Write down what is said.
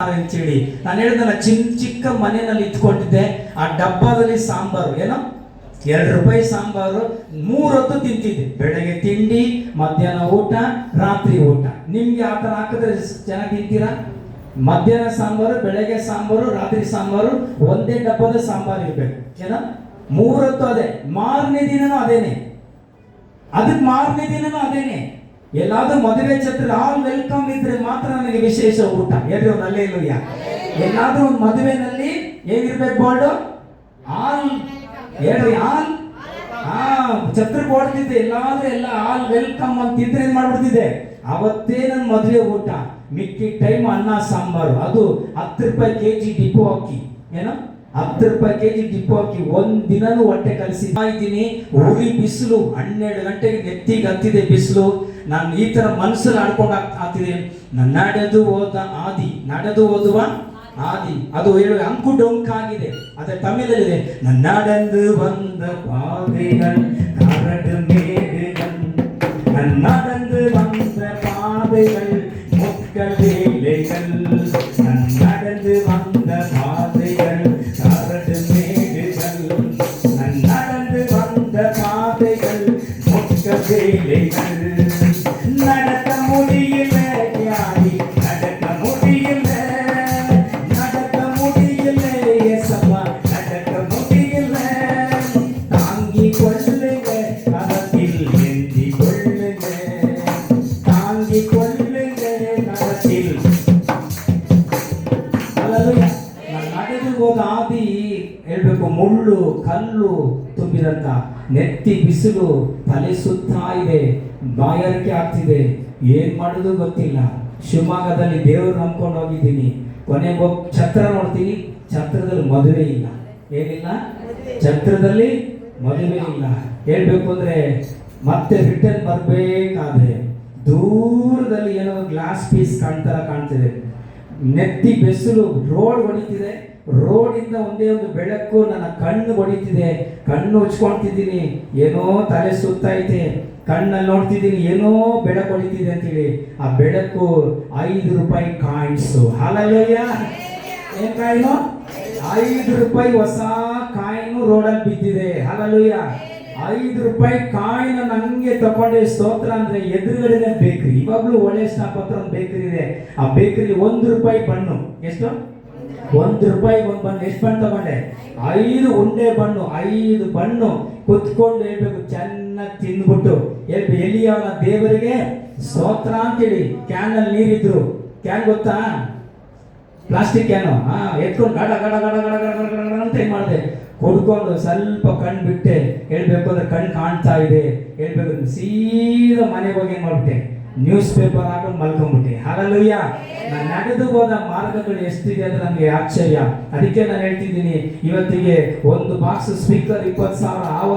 ಅಂತೇಳಿ ನಾನು ಹೇಳಿದ್ನಲ್ಲ, ಚಿಕ್ಕ ಮನೆಯಲ್ಲಿ ಇಟ್ಕೊಂಡಿದ್ದೆ. ಆ ಡಬ್ಬದಲ್ಲಿ ಸಾಂಬಾರು ಏನೋ ₹2 ಸಾಂಬಾರು 3 ಹೊತ್ತು ತಿಂತಿದ್ದೆ. ಬೆಳಗ್ಗೆ ತಿಂಡಿ, ಮಧ್ಯಾಹ್ನ ಊಟ, ರಾತ್ರಿ ಊಟ. ನಿಮ್ಗೆ ಆ ಥರ ಹಾಕಿದ್ರೆ ಚೆನ್ನಾಗಿ ತಿಂತೀರಾ? ಮಧ್ಯಾಹ್ನ ಸಾಂಬಾರು, ಬೆಳಗ್ಗೆ ಸಾಂಬಾರು, ರಾತ್ರಿ ಸಾಂಬಾರು, ಒಂದೇ ಡಬ್ಬದ ಸಾಂಬಾರು ಇರ್ಬೇಕು. ಏನೋ 3 ಹೊತ್ತು ಅದೇ. ಮಾರನೇ ದಿನನೂ ಅದೇನೆ. ಅದಕ್ಕೆ ಮಾರನೇ ದಿನನೂ ಅದೇನೆ. ಎಲ್ಲಾದ್ರೂ ಮದುವೆ ಛತ್ರ ಆಲ್ ವೆಲ್ಕಮ್ ಇದ್ರೆ ಮಾತ್ರ ನನಗೆ ವಿಶೇಷ ಊಟ. ಹೇಳ್ರಿ ಒಂದು ಅಲ್ಲೇಲೂಯಾ. ಎಲ್ಲಾದ್ರೂ ಒಂದು ಮದುವೆನಲ್ಲಿ ಹೇಗಿರ್ಬೇಕು ಬೋರ್ಡು? ಆಲ್ ಹೇಳ್ರಿ, ಆಲ್ ಛತ್ರಕ್ಕೆ ಓಡ್ತಿದ್ದೆ. ಎಲ್ಲಾದ್ರೂ ಎಲ್ಲ ಆಲ್ ವೆಲ್ಕಮ್ ಅಂತಿದ್ರೆ ಏನ್ ಮಾಡ್ಬಿಡ್ತಿದ್ದೆ, ಅವತ್ತೇ ನನ್ನ ಮದುವೆ ಊಟ. ಮಿಕ್ಕಿ ಟೈಮ್ ಅನ್ನ ಸಾಂಬಾರು, ಅದು ₹10 kg ಡಿಪೋ ಅಕ್ಕಿ. ಏನೋ ₹10 kg ಡಿಪೋ ಅಕ್ಕಿ. ಒಂದ್ ದಿನನೂ ಹೊಟ್ಟೆ ಕಲಿಸಿದ್ದೀನಿ. ಉರಿ ಬಿಸಿಲು, 12 ಗಂಟೆಗೆ ನೆತ್ತಿಗೆ ಹತ್ತಿದೆ ಬಿಸಿಲು. ನಾನು ಈ ತರ ಮನಸ್ಸಲ್ಲಿ ಆಡ್ಕೊಂಡು ಆಗ್ತಿದೆ. ನಡೆದು ಹೋದ ಆದಿ, ನಡೆದು ಓದುವ ಆದಿ, ಅದು ಹೇಳುವ ಅಂಕು ಡೊಂಕಾಗಿದೆ. ಅದೇ ತಮಿಳಲ್ಲಿದೆ, ನಡೆದು ಬಂದ ಪಾದೆಗಳು ಕರಡು ಮೇಡುಗಳು, ನಡೆದು ಬಂದ ಪಾದೆಗಳು ಮುಕ್ಕಲೇಲೆಗಳು, ನಡೆದು ಬಂದ ಪಾದೆಗಳು ಕರಡು ಮೇಡುಗಳು, ನಡೆದು ಬಂದ ಪಾದೆಗಳು ಮುಕ್ಕಲೇಲೆಗಳು. நடக்க முடியல யாரி, நடக்க முடியல, நடக்க முடியல ஏசப்பா, நடக்க முடியல. தாங்கி கொள்ளுங்க, கரத்தில் ஏந்தி கொள்ளுங்க, தாங்கி கொள்ளுங்க கரத்தில். ಹಲ್ಲೆಲೂಯಾ. ನಾನು ನಡೆದು ಹೋದ ಆದಿ ಹೇಳ್ಬೇಕು, ಮುಳ್ಳು ಕಲ್ಲು ತುಂಬಿದಂತ ನೆತ್ತಿ ಬಿಸಿಲು, ತಲೆ ಸುತ್ತಾ ಇದೆ, ಬಾಯಾರಿಕೆ ಆಗ್ತಿದೆ, ಏನ್ ಮಾಡೋದು ಗೊತ್ತಿಲ್ಲ. ಶಿವಮೊಗ್ಗದಲ್ಲಿ ದೇವರು ನಂಬ್ಕೊಂಡು ಹೋಗಿದ್ದೀನಿ. ಕೊನೆಗೆ ಹೋಗಿ ಛತ್ರ ನೋಡ್ತೀನಿ, ಛತ್ರದಲ್ಲಿ ಮದುವೆ ಇಲ್ಲ. ಏನಿಲ್ಲ, ಛತ್ರದಲ್ಲಿ ಮದುವೆ ಇಲ್ಲ. ಹೇಳ್ಬೇಕು ಅಂದ್ರೆ ಮತ್ತೆ ರಿಟರ್ನ್ ಬರ್ಬೇಕಾದ್ರೆ ದೂರದಲ್ಲಿ ಏನೋ ಗ್ಲಾಸ್ ಪೀಸ್ ಕಾಣ್ತಿದೆ. ನೆತ್ತಿ ಬೆಸಲು, ರೋಡ್ ಹೊಡಿತಿದೆ. ರೋಡಿಂದ ಒಂದೇ ಒಂದು ಬೆಳಕು ನನ್ನ ಕಣ್ಣು ಹೊಡಿತಿದೆ. ಕಣ್ಣು ಉಚ್ಕೊಳ್ತಿದ್ದೀನಿ, ಏನೋ ತಲೆ ಸುತ್ತೈತೆ. ಕಣ್ಣಲ್ಲಿ ನೋಡ್ತಿದ್ದೀನಿ, ಏನೋ ಬೆಳಕು ಹೊಡಿತಿದೆ ಅಂತೇಳಿ. ಆ ಬೆಳಕು ₹5 ಕಾಯಿನ್ಸು. ಹಲ್ಲೆಲೂಯಾ. ಏನ್ ಕಾಯಿನು? ₹5 ಹೊಸ ಕಾಯಿನು ರೋಡಲ್ಲಿ ಬಿದ್ದಿದೆ. ಹಲ್ಲೆಲೂಯಾ. ₹5 ಕಾಯಿನ ನಂಗೆ ತಗೊಂಡೆ. ಸ್ತೋತ್ರ. ಅಂದ್ರೆ ಎದುರುಗಡೆ ಬೇಕ್ರಿ, ಇವಾಗ್ಲೂ ಒಳ್ಳೆ ಸ್ಟಾಪ್ ಹತ್ರ ಒಂದು ಬೇಕರಿ ಇದೆ. ಆ ಬೇಕರಿ ₹1 ಬಣ್ಣು. ಎಷ್ಟು? ₹1 ಒಂದು ಬಣ್ಣು. ಎಷ್ಟು ಬಣ್ಣು ತಗೊಂಡೆ? 5 ಉಂಡೆ ಬಣ್ಣು. 5 ಬಣ್ಣು ಕುತ್ಕೊಂಡು ಹೇಳ್ಬೇಕು, ಚೆನ್ನಾಗಿ ತಿಂದ್ಬಿಟ್ಟು ಹೇಳ್ಬೇಕು, ಎಲಿಯವನ ದೇವರಿಗೆ ಸ್ತೋತ್ರ ಅಂತೇಳಿ. ಕ್ಯಾನಲ್ಲಿ ನೀರಿದ್ರು. ಕ್ಯಾನ್ ಗೊತ್ತಾ? Plastic can. ಎತ್ಕೊಂಡು ಗಡ ಗಡ ಗಡ ಗಡ ಗಡ ಗಡ ಗಡ ಅಂತ ಏನ್ ಮಾಡಿದೆ, ಕುಡ್ಕೊಂಡು ಸ್ವಲ್ಪ ಕಣ್ಣು ಬಿಟ್ಟೆ. ಹೇಳ್ಬೇಕು ಅಂದ್ರೆ ಕಣ್ಣು ಕಾಣ್ತಾ ಇದೆ. ಹೇಳ್ಬೇಕು ಸೀದಾ ಮನೆಗೆ ಹೋಗಿ ಏನ್ ಮಾಡ್ಬಿಟ್ಟೆ, ನ್ಯೂಸ್ ಪೇಪರ್ ಹಾಕೊಂಡು ಮಲ್ಕೊಂಡ್ಬಿಟ್ಟೆ. ಹಲ್ಲೆಲೂಯಾ. ನಾನು ನಡೆದು ಹೋದ ಮಾರ್ಗಗಳು ಎಷ್ಟಿದೆ ಅಂದ್ರೆ ನನಗೆ ಆಶ್ಚರ್ಯ. ಅದಕ್ಕೆ ನಾನು ಹೇಳ್ತಿದ್ದೀನಿ, ಇವತ್ತಿಗೆ ಒಂದು ಬಾಕ್ಸ್ ಸ್ಪೀಕರ್ 20,000. ಆ ಒಂದು